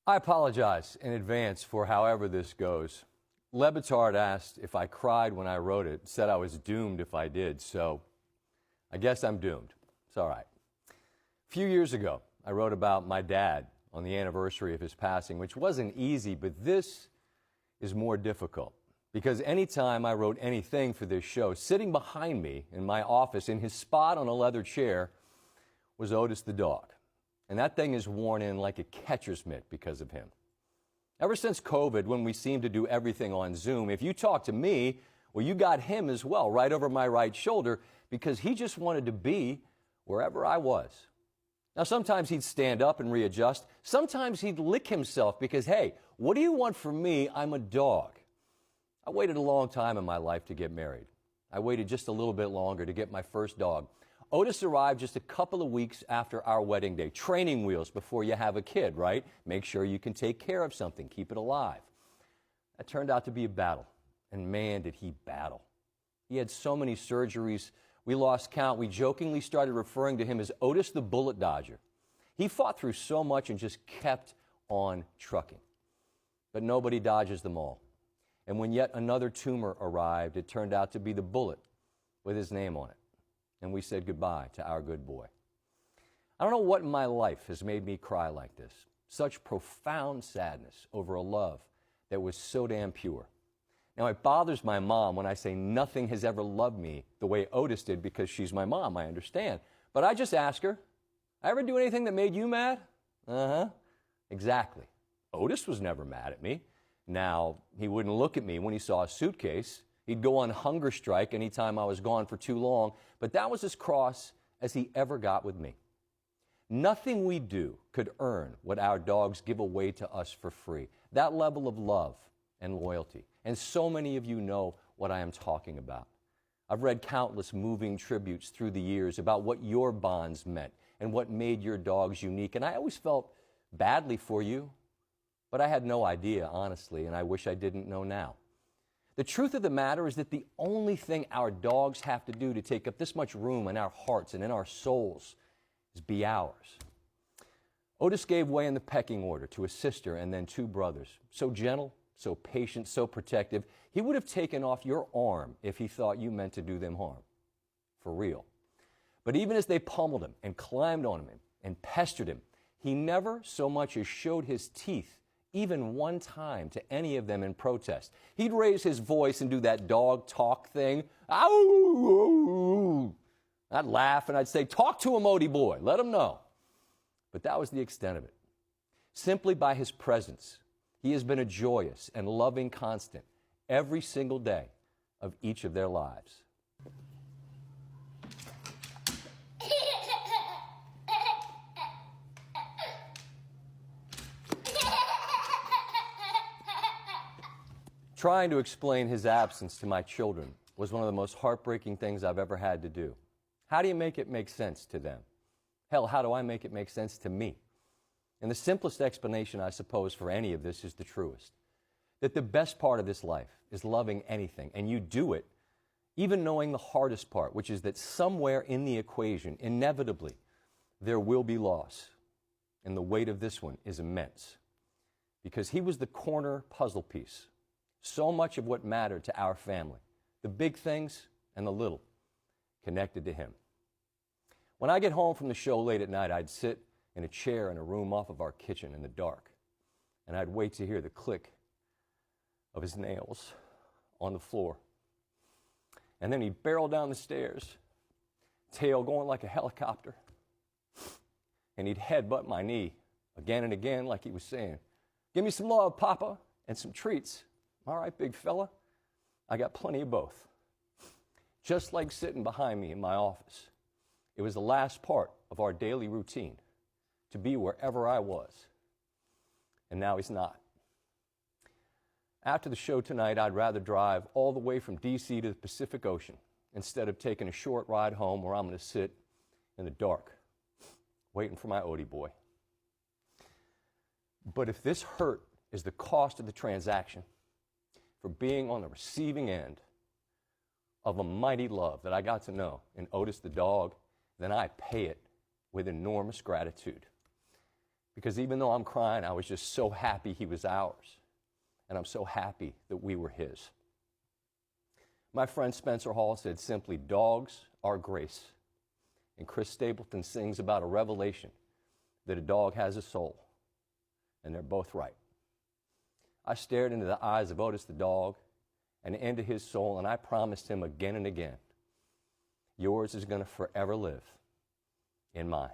I apologize in advance for however this goes. Le Batard asked if I cried when I wrote it, said I was doomed if I did, so I guess I'm doomed. It's all right. A few years ago, I wrote about my dad on the anniversary of his passing, which wasn't easy, but this is more difficult. Because anytime I wrote anything for this show, sitting behind me in my office in his spot on a leather chair was Otis the dog. And that thing is worn in like a catcher's mitt because of him. Ever since COVID, when we seemed to do everything on Zoom, if you talk to me, well, you got him as well, right over my right shoulder, because he just wanted to be wherever I was. Now, sometimes he'd stand up and readjust. Sometimes he'd lick himself because, hey, what do you want from me? I'm a dog. I waited a long time in my life to get married. I waited just a little bit longer to get my first dog. Otis arrived just a couple of weeks after our wedding day. Training wheels before you have a kid, right? Make sure you can take care of something, keep it alive. That turned out to be a battle, and man, did he battle. He had so many surgeries, we lost count. We jokingly started referring to him as Otis the Bullet Dodger. He fought through so much and just kept on trucking. But nobody dodges them all. And when yet another tumor arrived, it turned out to be the bullet with his name on it. And we said goodbye to our good boy. I don't know what in my life has made me cry like this. Such profound sadness over a love that was so damn pure. Now, it bothers my mom when I say nothing has ever loved me the way Otis did because she's my mom, I understand. But I just ask her, I ever do anything that made you mad? Uh-huh. Exactly. Otis was never mad at me. Now, he wouldn't look at me when he saw a suitcase. He'd go on hunger strike anytime I was gone for too long, but that was as cross as he ever got with me. Nothing we do could earn what our dogs give away to us for free. That level of love and loyalty. And so many of you know what I am talking about. I've read countless moving tributes through the years about what your bonds meant and what made your dogs unique. And I always felt badly for you, but I had no idea, honestly, and I wish I didn't know now. The truth of the matter is that the only thing our dogs have to do to take up this much room in our hearts and in our souls is be ours. Otis gave way in the pecking order to a sister and then two brothers. So gentle, so patient, so protective. He would have taken off your arm if he thought you meant to do them harm. For real. But even as they pummeled him and climbed on him and pestered him, he never so much as showed his teeth even one time to any of them in protest. He'd raise his voice and do that dog talk thing. Ow! I'd laugh and I'd say, talk to him, Odie boy, let him know. But that was the extent of it. Simply by his presence, he has been a joyous and loving constant every single day of each of their lives. Trying to explain his absence to my children was one of the most heartbreaking things I've ever had to do. How do you make it make sense to them? Hell, how do I make it make sense to me? And the simplest explanation, I suppose, for any of this is the truest. That the best part of this life is loving anything, and you do it even knowing the hardest part, which is that somewhere in the equation, inevitably, there will be loss. And the weight of this one is immense. Because he was the corner puzzle piece. So much of what mattered to our family, the big things and the little, connected to him. When I get home from the show late at night, I'd sit in a chair in a room off of our kitchen in the dark, and I'd wait to hear the click of his nails on the floor. And then he'd barrel down the stairs, tail going like a helicopter, and he'd headbutt my knee again and again like he was saying, "Give me some love, Papa, and some treats. All right, big fella, I got plenty of both." Just like sitting behind me in my office. It was the last part of our daily routine, to be wherever I was. And now he's not. After the show tonight, I'd rather drive all the way from D.C. to the Pacific Ocean instead of taking a short ride home where I'm going to sit in the dark, waiting for my Odie boy. But if this hurt is the cost of the transaction, for being on the receiving end of a mighty love that I got to know in Otis the dog, then I pay it with enormous gratitude. Because even though I'm crying, I was just so happy he was ours. And I'm so happy that we were his. My friend Spencer Hall said simply, dogs are grace. And Chris Stapleton sings about a revelation that a dog has a soul. And they're both right. I stared into the eyes of Otis the dog and into his soul, and I promised him again and again, yours is going to forever live in mine.